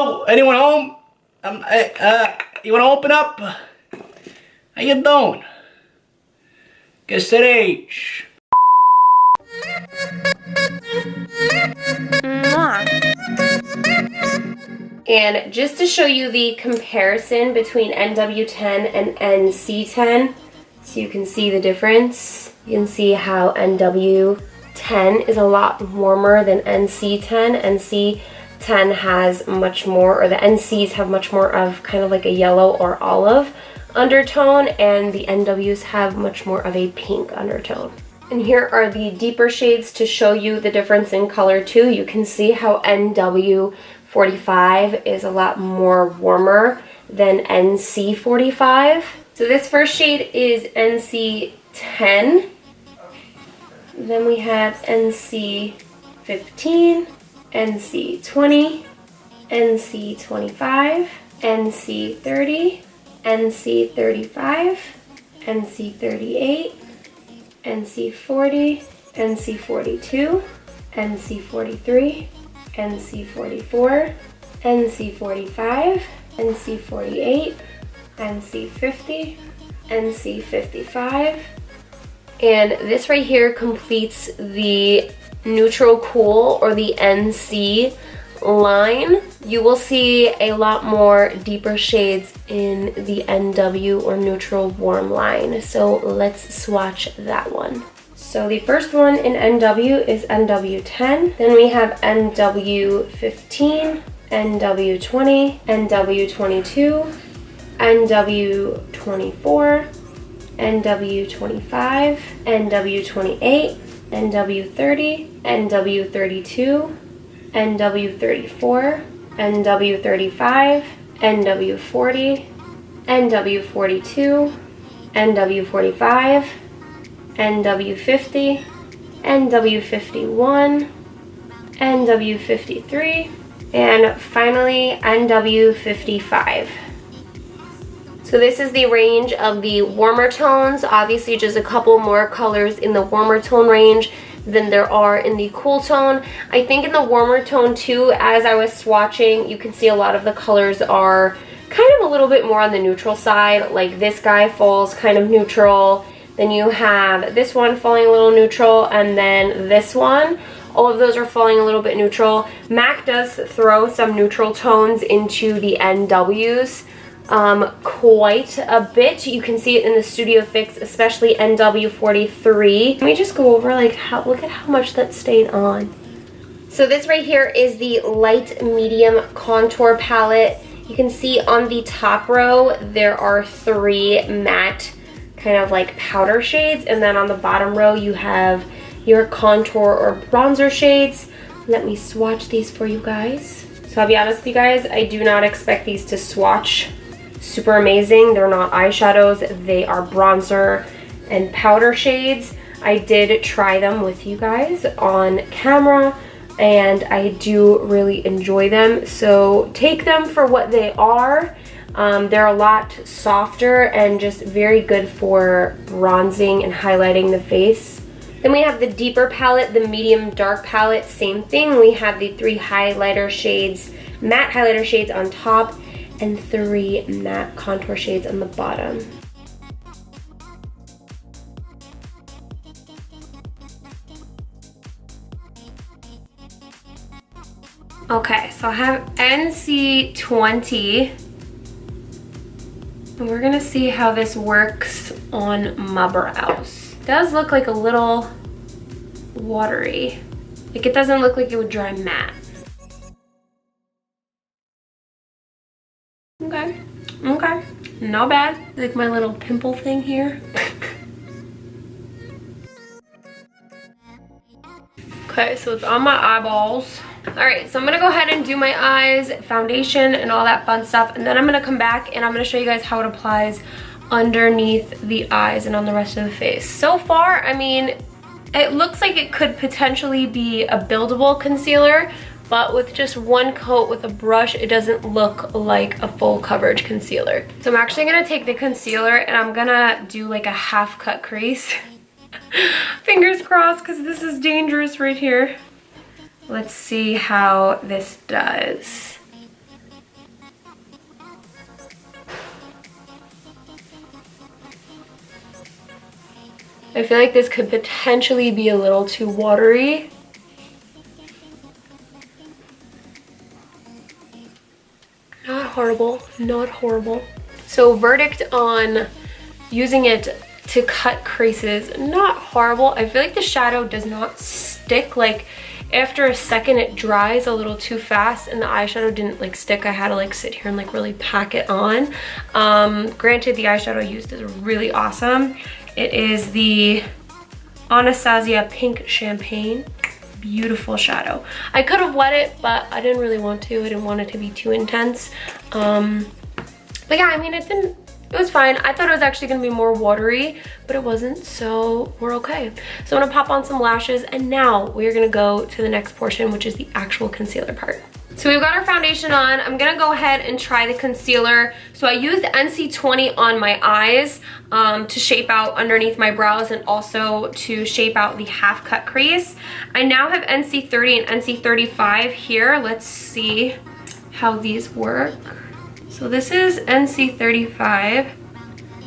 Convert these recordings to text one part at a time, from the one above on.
Hello? Anyone home? You wanna open up? How you doing? Guess at age. And just to show you the comparison between NW10 and NC10, so you can see the difference. You can see how NW10 is a lot warmer than NC10. NC10 has much more, or the NCs have much more of kind of like a yellow or olive undertone, and the NWs have much more of a pink undertone. And here are the deeper shades to show you the difference in color too. You can see how NW45 is a lot more warmer than NC45. So this first shade is NC10. Then we have NC15, NC20, NC25, NC30, NC35, NC38, NC40, NC42, NC43, NC44, NC45, NC48, NC50, NC55, and this right here completes the neutral cool, or the NC line. You will see a lot more deeper shades in the NW, or neutral warm line. So let's swatch that one. So the first one in NW is NW10. Then we have NW15, NW20, NW22, NW24, NW25, NW28, NW30, NW32, NW34, NW35, NW40, NW42, NW45, NW50, NW51, NW53, and finally NW55. So this is the range of the warmer tones. Obviously just a couple more colors in the warmer tone range than there are in the cool tone. I think in the warmer tone too, as I was swatching, you can see a lot of the colors are kind of a little bit more on the neutral side. Like this guy falls kind of neutral. Then you have this one falling a little neutral, and then this one. All of those are falling a little bit neutral. MAC does throw some neutral tones into the NWs. Quite a bit. You can see it in the Studio Fix, especially NW43. Let me just go over like look at how much that stayed on. So this right here is the light medium contour palette. You can see on the top row there are 3 matte kind of like powder shades, and then on the bottom row you have your contour or bronzer shades. Let me swatch these for you guys. So I'll be honest with you guys, I do not expect these to swatch super amazing. They're not eyeshadows, they are bronzer and powder shades. I did try them with you guys on camera, and I do really enjoy them. So take them for what they are. They're a lot softer and just very good for bronzing and highlighting the face. Then we have the deeper palette, the medium dark palette, same thing. We have the 3 highlighter shades, matte highlighter shades on top, and 3 matte contour shades on the bottom. Okay, so I have NC20, and we're gonna see how this works on my brows. It does look like a little watery. Like it doesn't look like it would dry matte. Okay, not bad. Like my little pimple thing here. Okay, so it's on my eyeballs. All right, so I'm gonna go ahead and do my eyes, foundation, and all that fun stuff, and then I'm gonna come back and I'm gonna show you guys how it applies underneath the eyes and on the rest of the face. So far, I mean, it looks like it could potentially be a buildable concealer, but with just one coat with a brush, it doesn't look like a full coverage concealer. So I'm actually gonna take the concealer and I'm gonna do like a half cut crease. Fingers crossed, because this is dangerous right here. Let's see how this does. I feel like this could potentially be a little too watery. Not horrible, not horrible. So verdict on using it to cut creases, not horrible. I feel like the shadow does not stick. Like after a second it dries a little too fast and the eyeshadow didn't like stick. I had to like sit here and like really pack it on. Granted, the eyeshadow I used is really awesome. It is the Anastasia Pink Champagne. Beautiful shadow. I could have wet it, but I didn't really want to. I didn't want it to be too intense. But yeah, I mean, it was fine. I thought it was actually gonna be more watery, but it wasn't, so we're okay. So I'm gonna pop on some lashes, and now we're gonna go to the next portion, which is the actual concealer part. So we've got our foundation on. I'm gonna go ahead and try the concealer. So I used NC20 on my eyes to shape out underneath my brows and also to shape out the half cut crease. I now have NC30 and NC35 here. Let's see how these work. So this is NC35.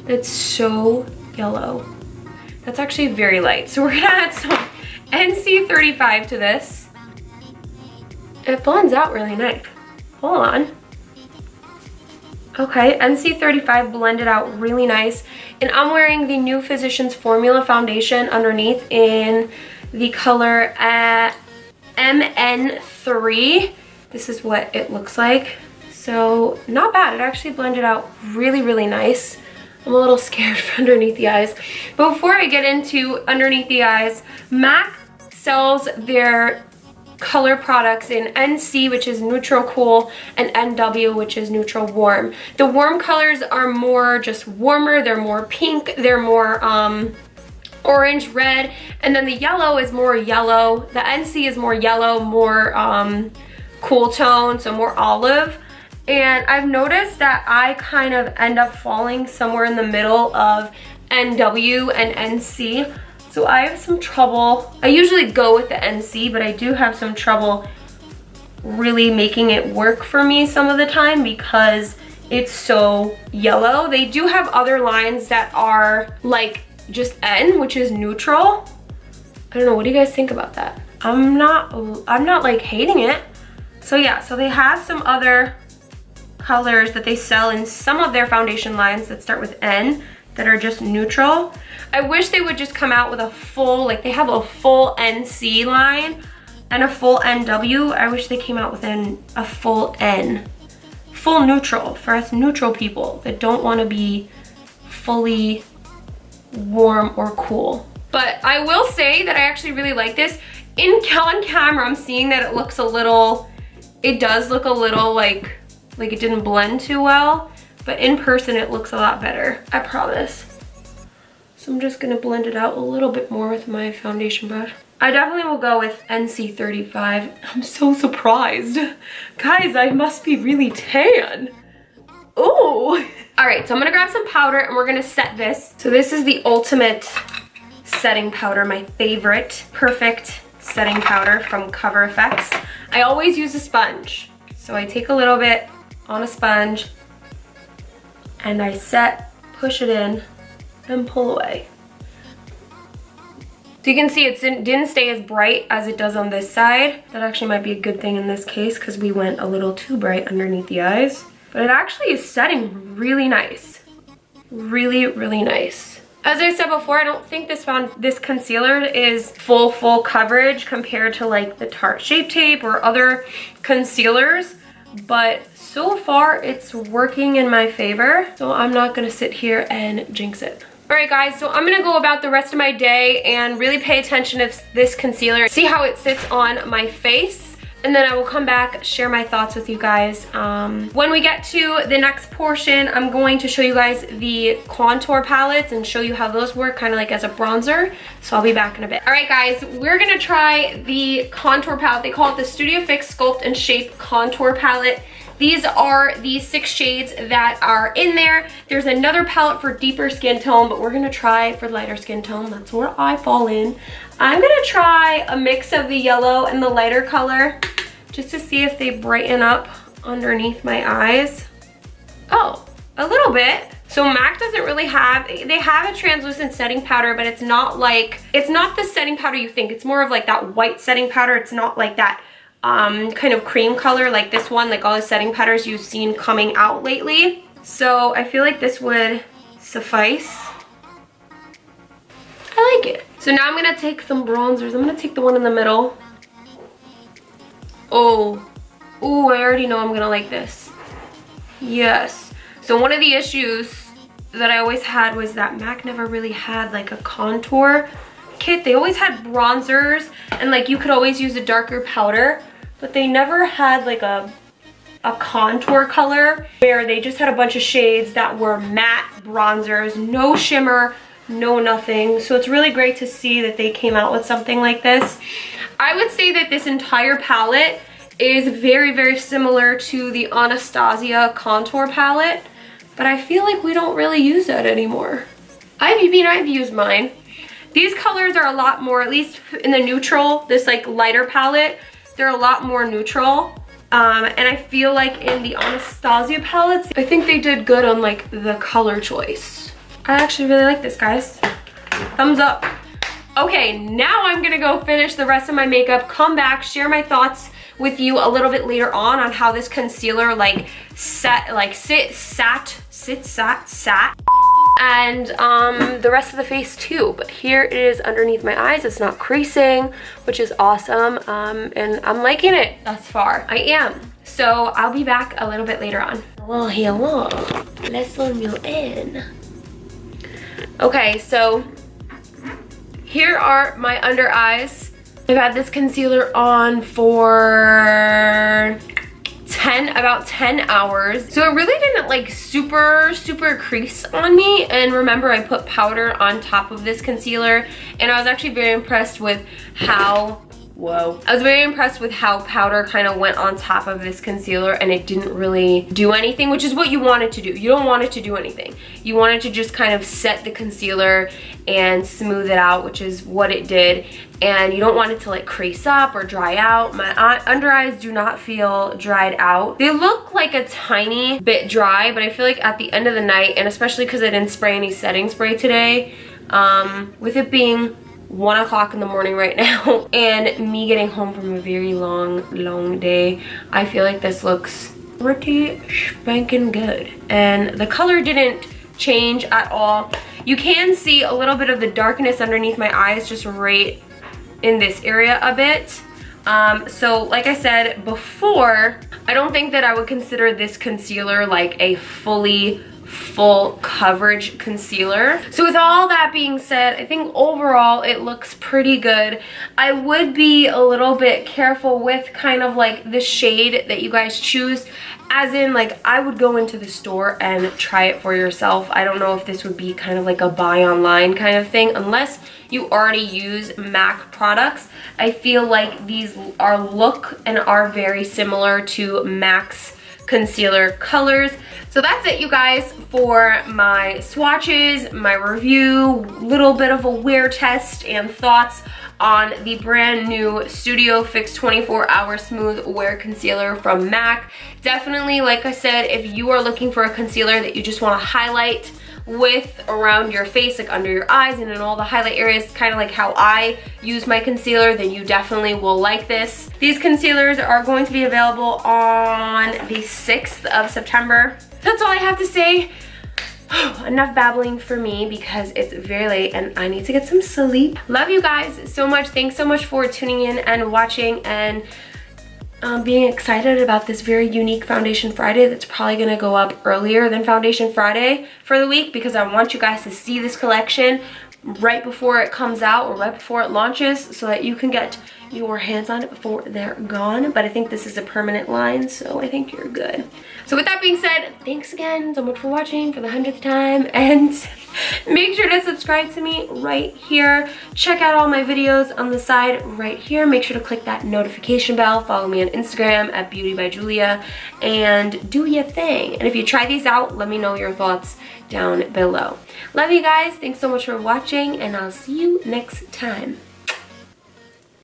That's so yellow. That's actually very light. So we're gonna add some NC35 to this. It blends out really nice. Hold on. Okay, NC35 blended out really nice. And I'm wearing the new Physicians Formula foundation underneath in the color MN3. This is what it looks like. So not bad. It actually blended out really, really nice. I'm a little scared for underneath the eyes. But before I get into underneath the eyes, MAC sells their color products in NC, which is neutral cool, and NW, which is neutral warm. The warm colors are more just warmer. They're more pink. They're more orange, red, and then the yellow is more yellow. The NC is more yellow, more cool tone, so more olive. And I've noticed that I kind of end up falling somewhere in the middle of NW and NC. So I have some trouble. I usually go with the NC, but I do have some trouble really making it work for me some of the time because it's so yellow. They do have other lines that are like just N, which is neutral. I don't know, what do you guys think about that? I'm not like hating it. So yeah, so they have some other colors that they sell in some of their foundation lines that start with N that are just neutral. I wish they would just come out with a full, like they have a full NC line and a full NW. I wish they came out with a full N. Full neutral for us neutral people that don't want to be fully warm or cool. But I will say that I actually really like this. On camera, I'm seeing that it looks a little, it does look a little like it didn't blend too well. But in person, it looks a lot better, I promise. So I'm just gonna blend it out a little bit more with my foundation brush. I definitely will go with NC35. I'm so surprised. Guys, I must be really tan. Ooh. All right, so I'm gonna grab some powder and we're gonna set this. So this is the ultimate setting powder, my favorite, perfect setting powder from Cover FX. I always use a sponge. So I take a little bit on a sponge and I set, push it in, and pull away. So you can see it didn't stay as bright as it does on this side. That actually might be a good thing in this case because we went a little too bright underneath the eyes. But it actually is setting really nice. Really, really nice. As I said before, I don't think this concealer is full coverage compared to like the Tarte Shape Tape or other concealers. But so far, it's working in my favor. So I'm not gonna sit here and jinx it. All right, guys, so I'm gonna go about the rest of my day and really pay attention to this concealer, see how it sits on my face, and then I will come back, share my thoughts with you guys. When we get to the next portion, I'm going to show you guys the contour palettes and show you how those work, kind of like as a bronzer. So I'll be back in a bit. All right, guys, we're gonna try the contour palette. They call it the Studio Fix Sculpt and Shape Contour Palette. These are the 6 shades that are in there. There's another palette for deeper skin tone, but we're gonna try for lighter skin tone. That's where I fall in. I'm gonna try a mix of the yellow and the lighter color just to see if they brighten up underneath my eyes. Oh, a little bit. So MAC doesn't really have, they have a translucent setting powder, but it's not the setting powder you think. It's more of like that white setting powder. It's not like that kind of cream color like this one, like all the setting powders you've seen coming out lately. So I feel like this would suffice. I like it. So now I'm gonna take some bronzers. I'm gonna take the one in the middle. Oh, I already know I'm gonna like this. Yes. So one of the issues that I always had was that MAC never really had like a contour kit. They always had bronzers and like you could always use a darker powder, but they never had like a contour color where they just had a bunch of shades that were matte bronzers, no shimmer, no nothing. So it's really great to see that they came out with something like this. I would say that this entire palette is very, very similar to the Anastasia contour palette, but I feel like we don't really use that anymore. I've used mine. These colors are a lot more, at least in the neutral, this like lighter palette, they're a lot more neutral. And I feel like in the Anastasia palettes, I think they did good on like the color choice. I actually really like this, guys. Thumbs up. Okay, now I'm gonna go finish the rest of my makeup, come back, share my thoughts with you a little bit later on how this concealer like sat, and the rest of the face too. But here it is underneath my eyes. It's not creasing, which is awesome, and I'm liking it thus far. I am. So I'll be back a little bit later on. Well, hello, let's zoom you in. Okay, so here are my under eyes. I've had this concealer on for about 10 hours. So it really didn't like super crease on me. And remember, I put powder on top of this concealer, and I was actually very impressed with how I was very impressed with how powder kind of went on top of this concealer, and it didn't really do anything, which is what you want it to do. You don't want it to do anything. You want it to just kind of set the concealer and smooth it out, which is what it did. And you don't want it to like crease up or dry out. My under eyes do not feel dried out. They look like a tiny bit dry, but I feel like at the end of the night, and especially because I didn't spray any setting spray today, with it being 1 o'clock in the morning right now and me getting home from a very long day, I feel like this looks pretty spanking good. And the color didn't change at all. You can see a little bit of the darkness underneath my eyes, just right in this area a bit. So like I said before, I don't think that I would consider this concealer like a full coverage concealer. So with all that being said, I think overall it looks pretty good. I would be a little bit careful with kind of like the shade that you guys choose, as in like I would go into the store and try it for yourself. I don't know if this would be kind of like a buy online kind of thing unless you already use MAC products. I feel like these look very similar to MAC's concealer colors. So that's it, you guys, for my swatches, my review, little bit of a wear test and thoughts on the brand new Studio Fix 24 Hour Smooth Wear Concealer from MAC. Definitely, like I said, if you are looking for a concealer that you just want to highlight with around your face, like under your eyes and in all the highlight areas, kind of like how I use my concealer, then you definitely will like this. These concealers are going to be available on the 6th of September. That's all I have to say. Enough babbling for me because it's very late and I need to get some sleep. Love you guys so much. Thanks so much for tuning in and watching and being excited about this very unique Foundation Friday that's probably gonna go up earlier than Foundation Friday for the week, because I want you guys to see this collection right before it comes out or right before it launches so that you can get your hands on it before they're gone. But I think this is a permanent line, so I think you're good. So with that being said, thanks again so much for watching for the 100th time, and make sure to subscribe to me right here. Check out all my videos on the side right here. Make sure to click that notification bell. Follow me on Instagram at Beauty by Julia and do your thing. And if you try these out, let me know your thoughts down below. Love you guys. Thanks so much for watching, and I'll see you next time.